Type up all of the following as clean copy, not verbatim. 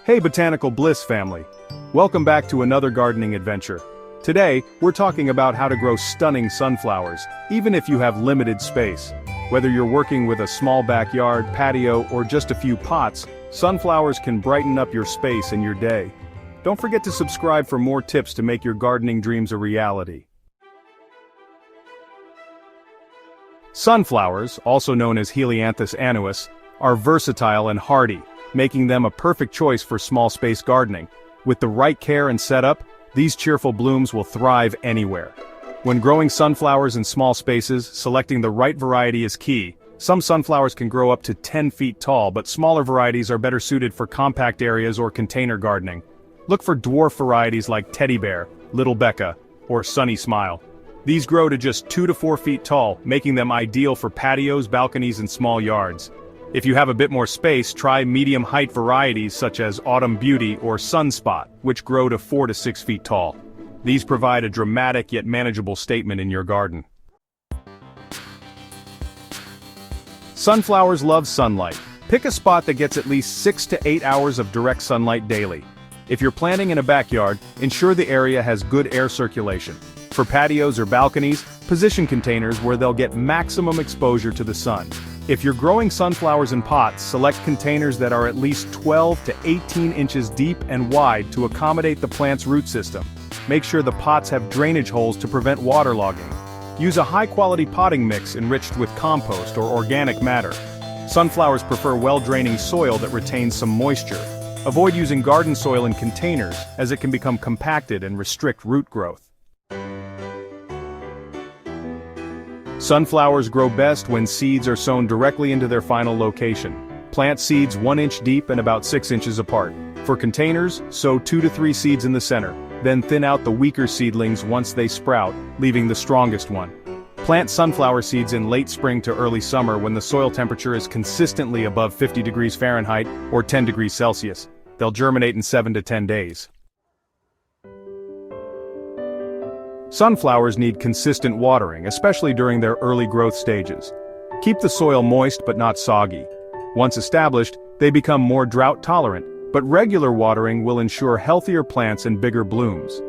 Hey Botanical Bliss family! Welcome back to another gardening adventure. Today, we're talking about how to grow stunning sunflowers, even if you have limited space. Whether you're working with a small backyard, patio, or just a few pots, sunflowers can brighten up your space and your day. Don't forget to subscribe for more tips to make your gardening dreams a reality. Sunflowers, also known as Helianthus annuus, are versatile and hardy, making them a perfect choice for small space gardening. With the right care and setup, these cheerful blooms will thrive anywhere. When growing sunflowers in small spaces, selecting the right variety is key. Some sunflowers can grow up to 10 feet tall, but smaller varieties are better suited for compact areas or container gardening. Look for dwarf varieties like Teddy Bear, Little Becca, or Sunny Smile. These grow to just 2 to 4 feet tall, making them ideal for patios, balconies, and small yards. If you have a bit more space, try medium-height varieties such as Autumn Beauty or Sunspot, which grow to 4 to 6 feet tall. These provide a dramatic yet manageable statement in your garden. Sunflowers love sunlight. Pick a spot that gets at least 6 to 8 hours of direct sunlight daily. If you're planting in a backyard, ensure the area has good air circulation. For patios or balconies, position containers where they'll get maximum exposure to the sun. If you're growing sunflowers in pots, select containers that are at least 12 to 18 inches deep and wide to accommodate the plant's root system. Make sure the pots have drainage holes to prevent waterlogging. Use a high-quality potting mix enriched with compost or organic matter. Sunflowers prefer well-draining soil that retains some moisture. Avoid using garden soil in containers, as it can become compacted and restrict root growth. Sunflowers grow best when seeds are sown directly into their final location. Plant seeds 1 inch deep and about 6 inches apart. For containers, sow 2 to 3 seeds in the center, then thin out the weaker seedlings once they sprout, leaving the strongest one. Plant sunflower seeds in late spring to early summer when the soil temperature is consistently above 50 degrees Fahrenheit or 10 degrees Celsius. They'll germinate in 7 to 10 days. Sunflowers need consistent watering, especially during their early growth stages. Keep the soil moist but not soggy. Once established, they become more drought-tolerant, but regular watering will ensure healthier plants and bigger blooms.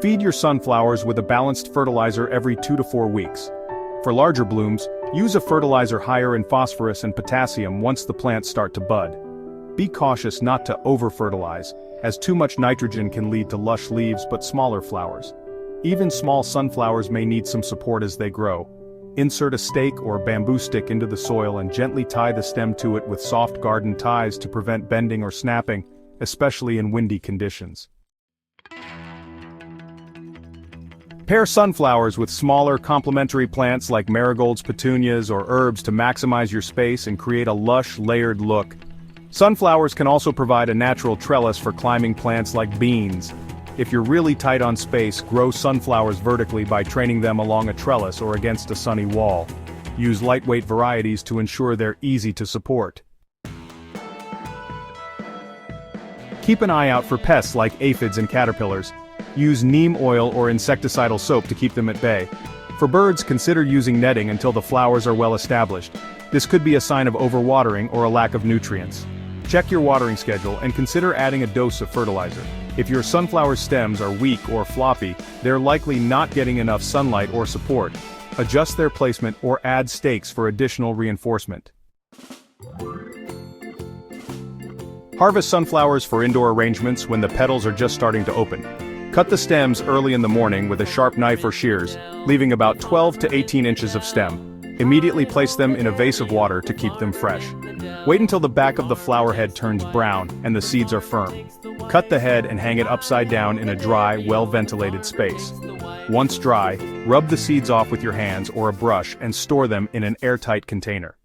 Feed your sunflowers with a balanced fertilizer every 2 to 4 weeks. For larger blooms, use a fertilizer higher in phosphorus and potassium once the plants start to bud. Be cautious not to over-fertilize, as too much nitrogen can lead to lush leaves but smaller flowers. Even small sunflowers may need some support as they grow. Insert a stake or bamboo stick into the soil and gently tie the stem to it with soft garden ties to prevent bending or snapping, especially in windy conditions. Pair sunflowers with smaller complementary plants like marigolds, petunias, or herbs to maximize your space and create a lush, layered look. Sunflowers can also provide a natural trellis for climbing plants like beans. If you're really tight on space, grow sunflowers vertically by training them along a trellis or against a sunny wall. Use lightweight varieties to ensure they're easy to support. Keep an eye out for pests like aphids and caterpillars. Use neem oil or insecticidal soap to keep them at bay. For birds, consider using netting until the flowers are well established. This could be a sign of overwatering or a lack of nutrients. Check your watering schedule and consider adding a dose of fertilizer. If your sunflower stems are weak or floppy, they're likely not getting enough sunlight or support. Adjust their placement or add stakes for additional reinforcement. Harvest sunflowers for indoor arrangements when the petals are just starting to open. Cut the stems early in the morning with a sharp knife or shears, leaving about 12 to 18 inches of stem. Immediately place them in a vase of water to keep them fresh. Wait until the back of the flower head turns brown and the seeds are firm. Cut the head and hang it upside down in a dry, well-ventilated space. Once dry, rub the seeds off with your hands or a brush and store them in an airtight container.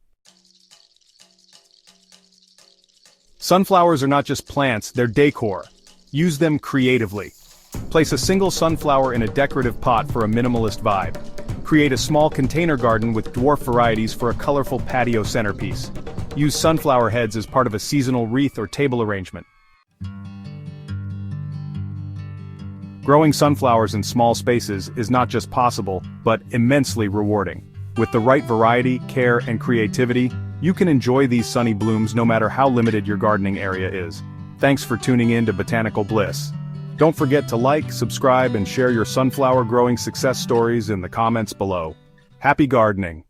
Sunflowers are not just plants, they're decor. Use them creatively. Place a single sunflower in a decorative pot for a minimalist vibe. Create a small container garden with dwarf varieties for a colorful patio centerpiece. Use sunflower heads as part of a seasonal wreath or table arrangement. Growing sunflowers in small spaces is not just possible, but immensely rewarding. With the right variety, care, and creativity, you can enjoy these sunny blooms no matter how limited your gardening area is. Thanks for tuning in to Botanical Bliss. Don't forget to like, subscribe, and share your sunflower growing success stories in the comments below. Happy gardening!